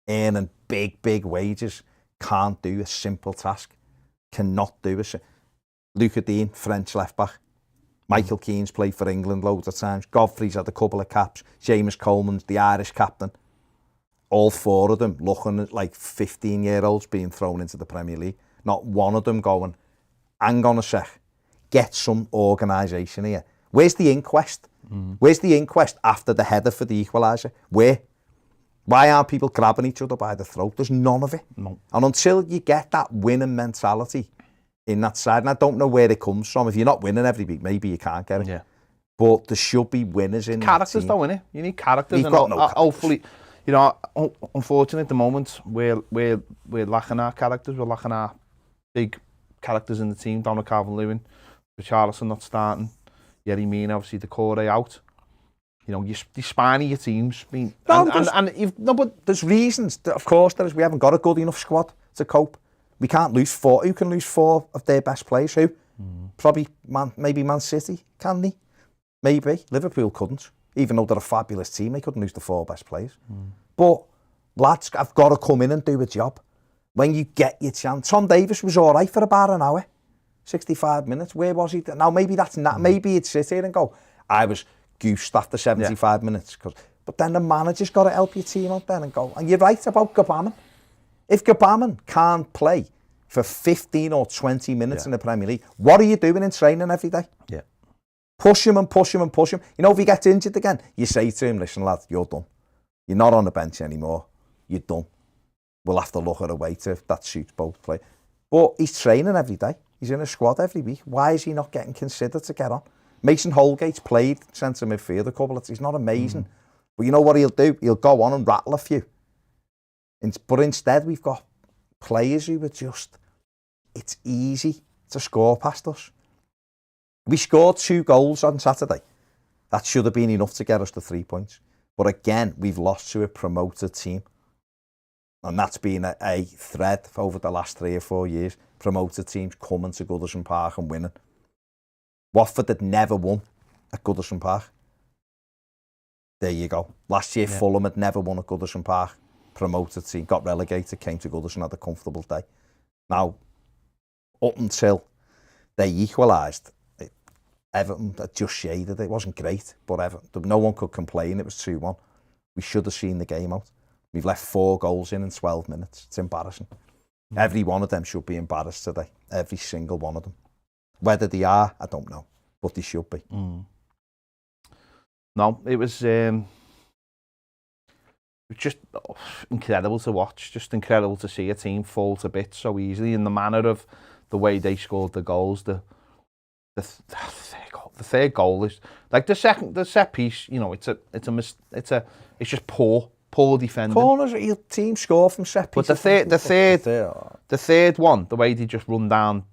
earning big wages, can't do a simple task. Cannot do it. Luca Dean, French left-back. Michael Keane's played for England loads of times. Godfrey's had a couple of caps. Seamus Coleman's the Irish captain. All 4 of them looking at like 15-year-olds being thrown into the Premier League. Not one of them going, hang on a sec, get some organisation here. Where's the inquest? Where's the inquest after the header for the equaliser? Where? Why aren't people grabbing each other by the throat? There's none of it. No. And until you get that winning mentality in that side, and I don't know where it comes from. If you're not winning every week, maybe you can't get it. Yeah. But there should be winners in characters, though, innit? You need characters. We've got no characters. Hopefully, you know, unfortunately at the moment we're lacking our characters. We're lacking our big characters in the team. Down at Calvert-Lewin, Richarlison not starting, Yerry Mina, obviously the core out. You know, you're spiny your teams. But there's reasons. Of course there is. We haven't got a good enough squad to cope. We can't lose 4. Who can lose 4 of their best players? Who? Probably maybe Man City. Can they? Maybe. Liverpool couldn't. Even though they're a fabulous team, they couldn't lose the 4 best players. But lads have got to come in and do a job. When you get your chance. Tom Davis was all right for about an hour. 65 minutes. Where was he? Now, maybe that's not. Maybe he'd sit here and go, I was goosed after 75 minutes. But then the manager's got to help your team out there and go. And you're right about Gabaman. If Gabaman can't play for 15 or 20 minutes in the Premier League, what are you doing in training every day? Yeah. Push him and push him and push him. You know, if he gets injured again, you say to him, listen, lad, you're done. You're not on the bench anymore. You're done. We'll have to look at a way to that suits both play. But he's training every day. He's in a squad every week. Why is he not getting considered to get on? Mason Holgate's played centre midfield a couple of times. He's not amazing. But you know what he'll do? He'll go on and rattle a few. But instead, we've got players who are just, it's easy to score past us. We scored 2 goals on Saturday. That should have been enough to get us to 3 points. But again, we've lost to a promoted team. And that's been a thread over the last 3 or 4 years. Promoted teams coming to Goodison Park and winning. Watford had never won at Goodison Park. There you go. Last year, Fulham had never won at Goodison Park. Promoted team, got relegated, came to Goodison, had a comfortable day. Now, up until they equalised, Everton had just shaded it. It wasn't great, but Everton, no one could complain. It was 2-1. We should have seen the game out. We've left 4 goals in 12 minutes. It's embarrassing. Every one of them should be embarrassed today. Every single one of them. Whether they are, I don't know, but they should be. No, it was just incredible to watch. Just incredible to see a team fall to bits so easily in the manner of the way they scored the goals. The third goal is like the set piece. You know, it's just poor defending. Corners, your team score from set But pieces. the third one, the way they just run down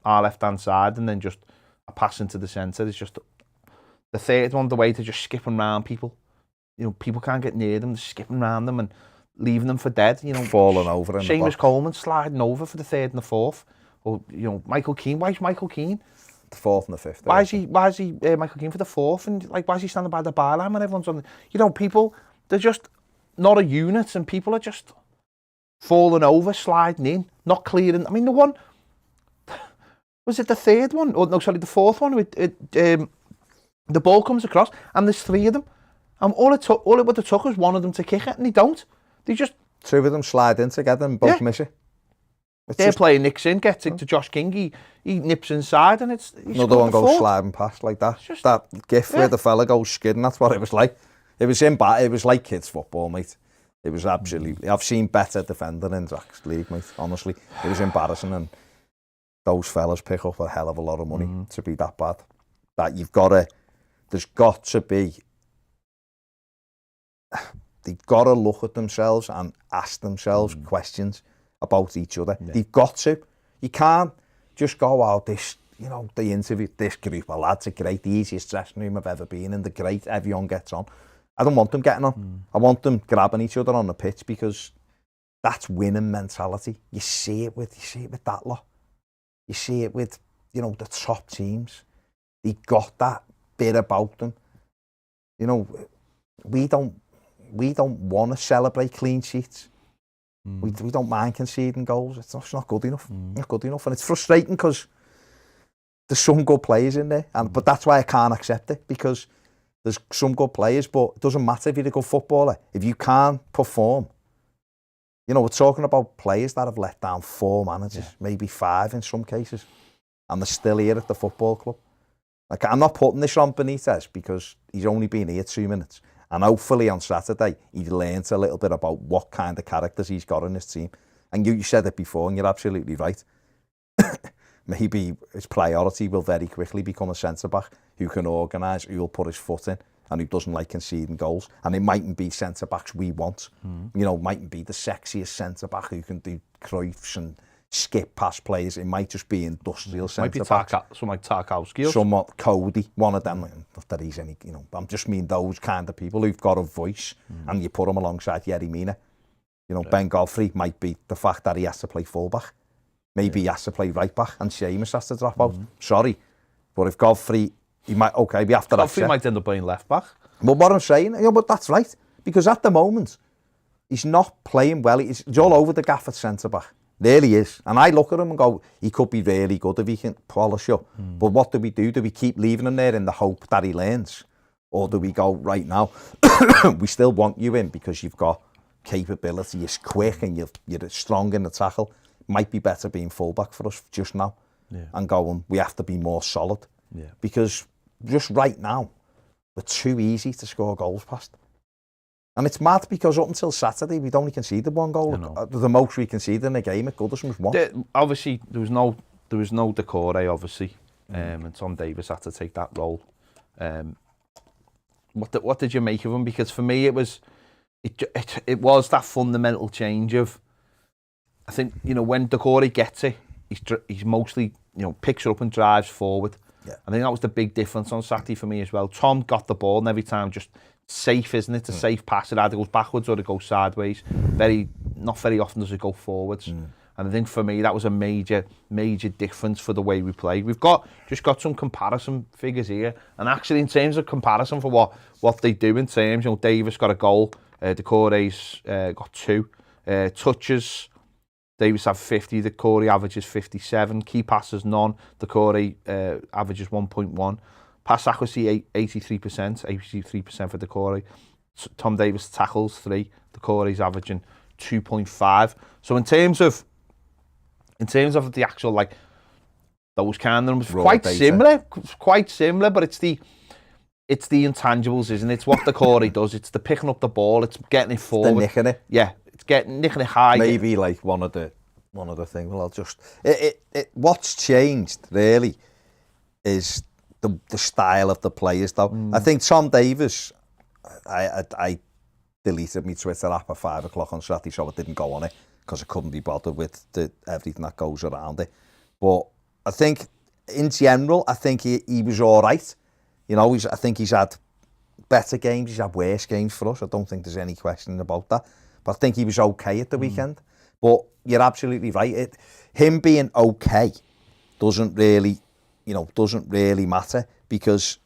our left hand side and then just a pass into the centre is just the third one. The way they're just skipping around people. You know, people can't get near them. They're skipping around them and leaving them for dead. You know, falling over. Seamus Coleman sliding over for the third and the fourth. Or you know, Michael Keane. Why is Michael Keane? The fourth and the fifth. Why is he Michael Keane for the fourth? And like, why is he standing by the byline when everyone's on? You know, people, they're just not a unit, and people are just falling over, sliding in, not clearing. I mean, the one was it the third one? Oh no, sorry, the fourth one. The ball comes across, and there's 3 of them, and all it would have took was one of them to kick it, and they don't. They just 2 of them slide in together and both miss it. They're playing nicks in, gets it to Josh King. He nips inside, and it's another one goes sliding past like that. Just, that gif where the fella goes skidding. That's what it was like. It was it was like kids' football, mate. It was absolutely. I've seen better defender in Jack's league, mate. Honestly, it was embarrassing, and those fellas pick up a hell of a lot of money to be that bad. That there's got to be. They've got to look at themselves and ask themselves questions about each other. Yeah. They've got to. You can't just go out this. You know, they interviewed this group of lads are great, the easiest dressing room I've ever been in. They're great. Everyone gets on. I don't want them getting on. I want them grabbing each other on the pitch because that's winning mentality. You see it with that lot. You see it with, you know, the top teams. They got that bit about them. You know, we don't want to celebrate clean sheets. We don't mind conceding goals. It's not good enough. Not good enough, and it's frustrating because there's some good players in there, but that's why I can't accept it, because there's some good players, but it doesn't matter if you're a good footballer. If you can't perform, you know, we're talking about players that have let down 4 managers, maybe 5 in some cases, and they're still here at the football club. Like, I'm not putting this on Benitez because he's only been here 2 minutes, and hopefully on Saturday he learns a little bit about what kind of characters he's got in his team. And you said it before, and you're absolutely right. Maybe his priority will very quickly become a centre-back who can organise, who will put his foot in, and who doesn't like conceding goals. And it mightn't be centre-backs we want. You know, mightn't be the sexiest centre-back who can do Cruyffs and skip past players. It might just be industrial centre-backs. Might be someone like Tarkowski. Somewhat Cody, one of them. Not that he's any, you know, I just mean those kind of people who've got a voice, and you put them alongside Yerry Mina. You know, Ben Godfrey might be the fact that he has to play full-back. Maybe he has to play right back and Seamus has to drop out. Sorry. But if Godfrey, he might, okay, we have to Godfrey might end up playing left back. But what I'm saying, you know, but that's right. Because at the moment, he's not playing well. He's all over the gaff at centre-back. There he is. And I look at him and go, he could be really good if he can polish up. But what do we do? Do we keep leaving him there in the hope that he learns? Or do we go, right now, we still want you in because you've got capability, you're quick and you're strong in the tackle. Might be better being fullback for us just now, and going, we have to be more solid, because just right now we're too easy to score goals past. And it's mad because up until Saturday we'd only conceded 1 goal. The most we conceded in a game at Goodison was 1. Obviously there was no Decore, obviously, and Tom Davis had to take that role. What did you make of him? Because for me it was that fundamental change of, I think, you know, when Decore gets it, he's mostly, you know, picks it up and drives forward. I think that was the big difference on Saturday for me as well. Tom got the ball and every time just safe, isn't it? It's a safe pass. It either goes backwards or it goes sideways. Very not very often does it go forwards. And I think for me that was a major difference for the way we play. We've just got some comparison figures here, and actually in terms of comparison for what they do in terms, Davis got a goal, Decore's got 2 touches. Davis have 50, Decore averages 57, key passes none, Decore averages 1.1, pass accuracy 83% for Decore. Tom Davis tackles 3, Decore's averaging 2.5. So in terms of the actual those kind of numbers, quite similar, but it's the intangibles, isn't it? It's what Decore does. It's the picking up the ball, it's getting it forward, nicking it. Yeah, it's nicking it high. Maybe one of the things. Well, I'll just what's changed really is the style of the players, though. I think Tom Davis, I deleted my Twitter app at 5 o'clock on Saturday, so I didn't go on it because I couldn't be bothered with everything that goes around it. But I think, in general, I think he was all right. I think he's had better games, he's had worse games for us. I don't think there's any question about that. But I think he was okay at the weekend. But you're absolutely right. Him being okay doesn't really matter, because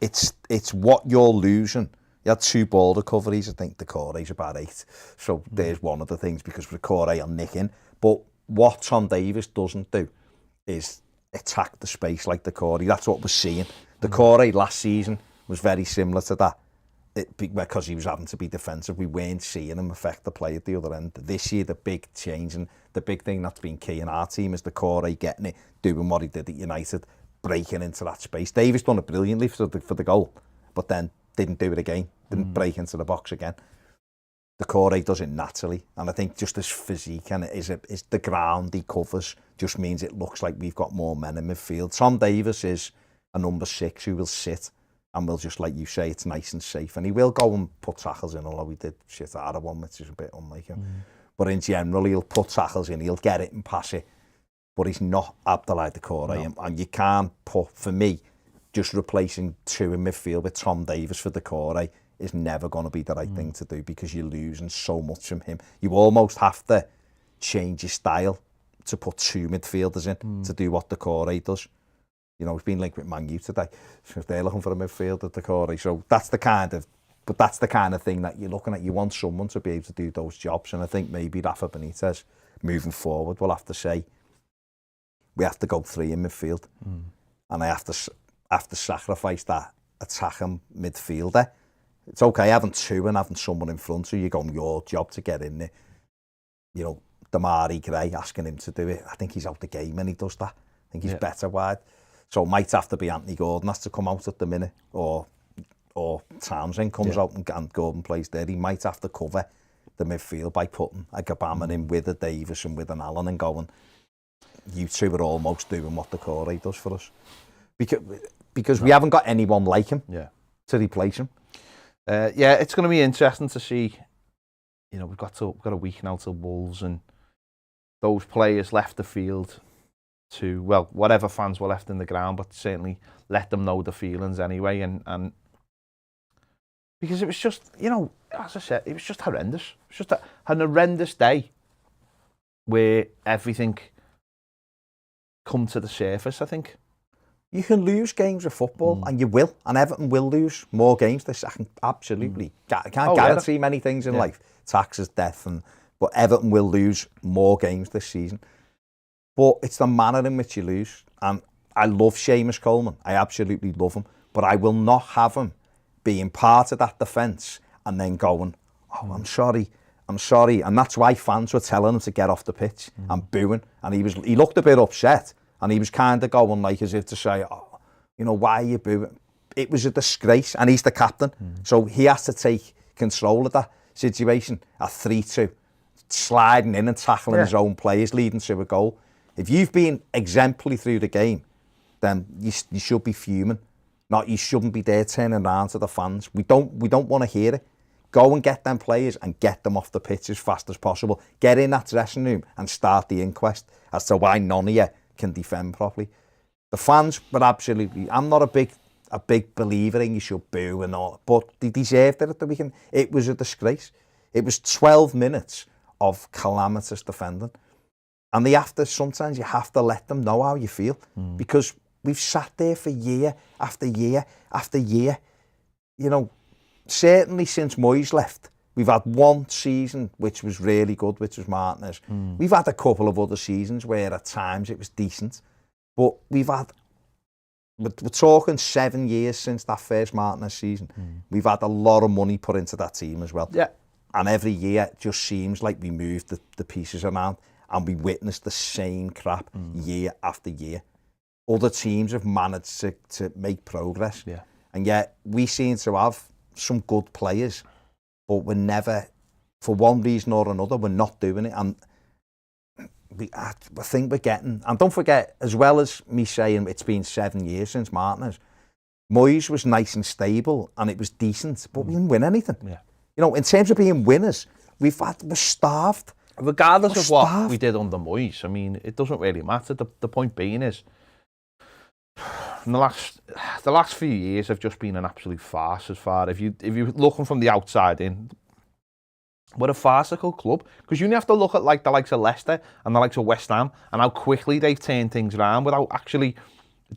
it's what you're losing. You had 2 ball recoveries. I think Decore's about 8. So there's one of the things, because Decore are nicking. But what Tom Davis doesn't do is attack the space like Decore. That's what we're seeing. Decore last season was very similar to that. Because he was having to be defensive, we weren't seeing him affect the play at the other end. This year, the big change and the big thing that's been key in our team is Decore getting it, doing what he did at United, breaking into that space. Davis done it brilliantly for the goal, but then didn't do it again, didn't break into the box again. Decore does it naturally, and I think just his physique and is the ground he covers just means it looks like we've got more men in midfield. Tom Davis is a number 6 who will sit and will just, like you say, it's nice and safe, and he will go and put tackles in, although he did shit out of one, which is a bit unlike him. But in general, he'll put tackles in, he'll get it and pass it, but he's not Abdoulaye Decore. No. And you can't put, for me, just replacing 2 in midfield with Tom Davis for Decore is never going to be the right thing to do, because you're losing so much from him. You almost have to change your style to put 2 midfielders in to do what Decore does. He's been linked with Mathew today, so if they're looking for a midfielder, Decore. So that's the kind of thing that you're looking at. You want someone to be able to do those jobs, and I think maybe Rafa Benitez, moving forward, will have to say, we have to go 3 in midfield, and I have to sacrifice that attacking midfielder. It's okay having 2 and having someone in front, so you're going your job to get in there. Damari Gray, asking him to do it. I think he's out the game when he does that. I think he's better wide. So it might have to be Anthony Gordon has to come out at the minute, or Townsend comes out and Gordon plays there. He might have to cover the midfield by putting a Gabama in with a Davis and with an Allen and going, you 2 are almost doing what Decore does for us. Because we haven't got anyone like him to replace him. It's going to be interesting to see. We've got a week now till Wolves, and those players left the field to, well, whatever fans were left in the ground, but certainly let them know the feelings anyway. And because it was just, as I said, it was just horrendous. It was just an horrendous day where everything come to the surface, I think. You can lose games of football, and you will, and Everton will lose more games this second. Absolutely. I can't guarantee many things in life. Taxes, death, but Everton will lose more games this season. But it's the manner in which you lose. And I love Seamus Coleman. I absolutely love him. But I will not have him being part of that defence and then going, oh, I'm sorry. And that's why fans were telling him to get off the pitch and booing. And he looked a bit upset. And he was kind of going like as if to say, oh, why are you booing? It was a disgrace. And he's the captain. So he has to take control of that situation at 3-2. Sliding in and tackling his own players, leading to a goal. If you've been exemplary through the game, then you should be fuming. You shouldn't be there turning around to the fans. We don't want to hear it. Go and get them players and get them off the pitch as fast as possible. Get in that dressing room and start the inquest as to why none of you can defend properly. The fans were absolutely... I'm not a big believer in you should boo and all, but they deserved it at the weekend. It was a disgrace. It was 12 minutes of calamitous defending. And sometimes you have to let them know how you feel, because we've sat there for year after year after year. You know, certainly since Moyes left, we've had one season which was really good, which was Martinez. We've had a couple of other seasons where at times it was decent, but we're talking 7 years since that first Martinez season. We've had a lot of money put into that team as well. Yeah. And every year it just seems like we move the pieces around and we witness the same crap year after year. Other teams have managed to make progress. Yeah. And yet we seem to have some good players, but we're never, for one reason or another, we're not doing it. And I think we're getting, and don't forget, as well as me saying it's been 7 years since Martinez, Moyes was nice and stable and it was decent, but we didn't win anything. Yeah. You know, in terms of being winners, we're starved. Regardless of what we did under Moyes, I mean, it doesn't really matter. The point being is, in the last few years have just been an absolute farce. As far if you're looking from the outside in, we're a farcical club, because you only have to look at like the likes of Leicester and the likes of West Ham and how quickly they've turned things around without actually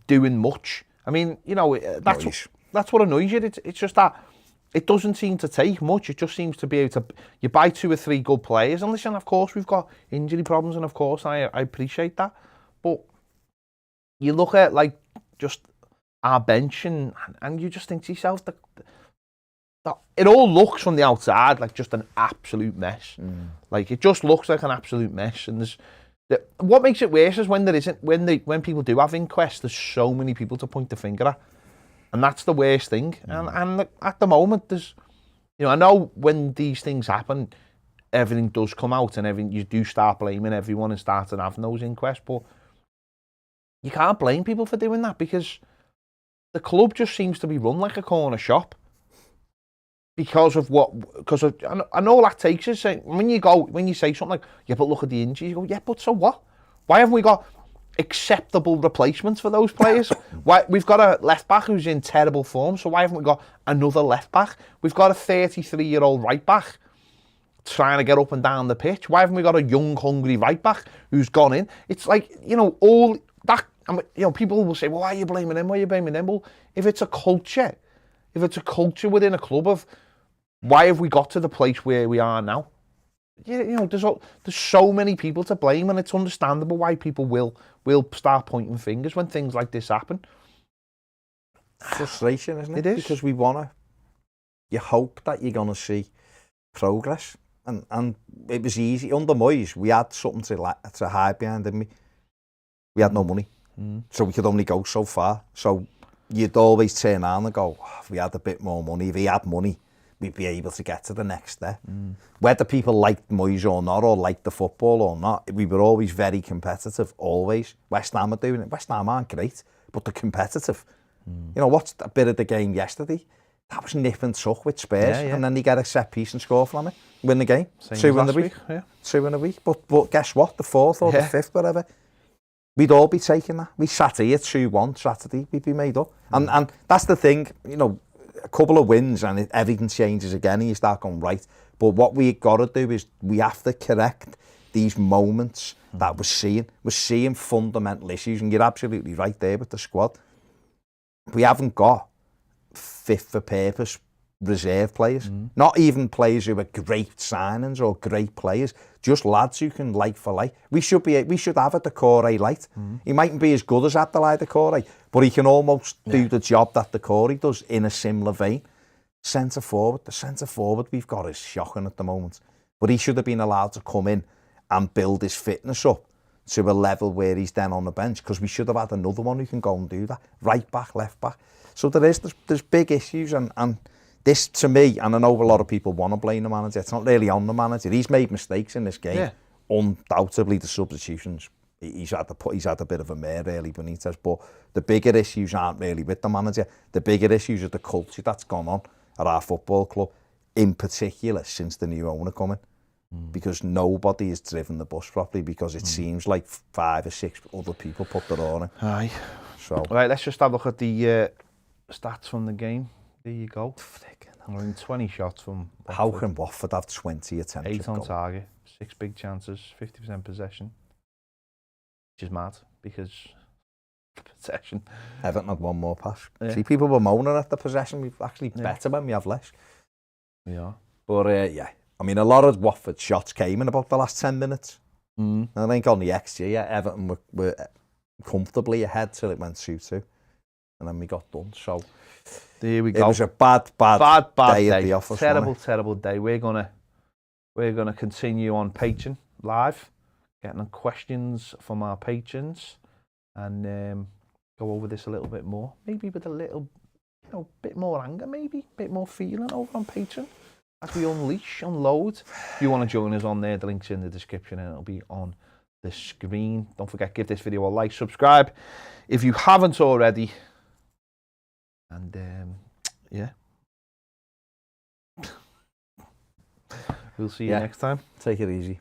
doing much. I mean, you know, that's what annoys you. It's just that it doesn't seem to take much. It just seems to be able to, you buy 2 or 3 good players, and listen, of course we've got injury problems, and of course I appreciate that, but you look at like just our bench and you just think to yourself that it all looks from the outside like just an absolute mess. Like it just looks like an absolute mess, and what makes it worse is when there isn't, when people do have inquests, there's so many people to point the finger at. And that's the worst thing. And at the moment, there's, you know, I know when these things happen, everything does come out and you do start blaming everyone and starting having those inquests, but you can't blame people for doing that, because the club just seems to be run like a corner shop. Because of and all that takes is saying, when you say something like, yeah, but look at the injuries, you go, yeah, but so what? Why haven't we got acceptable replacements for those players? Why we've got a left back who's in terrible form, so why haven't we got another left back? We've got a 33-year-old right back trying to get up and down the pitch. Why haven't we got a young, hungry right back who's gone in? It's like, you know, all that, you know, people will say, well, why are you blaming them? Why are you blaming them? Well, if it's a culture within a club of, why have we got to the place where we are now? You know, there's so many people to blame, and it's understandable why people will start pointing fingers when things like this happen. Frustration, isn't it? It is. Because you hope that you're going to see progress. And it was easy. Under Moyes, we had something to hide behind, didn't we? We had no money. So we could only go so far. So you'd always turn around and go, oh, if we had a bit more money, if we had money, we'd be able to get to the next step. Whether people liked Moyes or not, or liked the football or not, we were always very competitive, always. West Ham are doing it. West Ham aren't great, but they're competitive. You know, what's a bit of the game yesterday? That was nip and tuck with Spurs, and then they get a set piece and score from it. Win the game. Same 2 in the week. 2 in a week. But guess what? The 4th or the 5th, whatever. We'd all be taking that. We sat here 2-1 Saturday. We'd be made up. And that's the thing, you know, a couple of wins and everything changes again and you start going right. But what we got to do is we have to correct these moments that we're seeing. We're seeing fundamental issues, and you're absolutely right there with the squad. We haven't got fit for purpose reserve players. Not even players who are great signings or great players. Just lads who can like for like. We should have a Decore light. He mightn't be as good as Abdoulaye Decore, but he can almost do the job that Decore does in a similar vein. The centre forward we've got is shocking at the moment. But he should have been allowed to come in and build his fitness up to a level where he's then on the bench, because we should have had another one who can go and do that. Right back, left back. So there's big issues, and this, to me, and I know a lot of people want to blame the manager, it's not really on the manager. He's made mistakes in this game. Yeah. Undoubtedly, the substitutions, he's had a bit of a mare, really, Benitez, but the bigger issues aren't really with the manager. The bigger issues are the culture that's gone on at our football club, in particular since the new owner coming, because nobody has driven the bus properly, because it seems like 5 or 6 other people put their own in. Aye. So, right, let's just have a look at the stats from the game. There you go. I mean, 20 shots from How Watford. can Watford have 20 attempts? 8 at on goal? target, 6 big chances, 50% possession. Which is mad because possession. Everton had one more pass. Yeah. See, people were moaning at the possession. We've actually better when we have less. Yeah. But yeah, I mean, a lot of Watford shots came in about the last 10 minutes. Mm. I think on the XG, yeah, Everton were comfortably ahead till it went 2-2. And then we got done. So there we it go. was a bad day at the office. Terrible day. We're gonna continue on Patreon live, getting on questions from our patrons, and go over this a little bit more. Maybe with a little, bit more anger, maybe a bit more feeling over on Patreon as we unload. If you want to join us on there, the link's in the description and it'll be on the screen. Don't forget, give this video a like, subscribe if you haven't already. And yeah, we'll see you next time. Take it easy.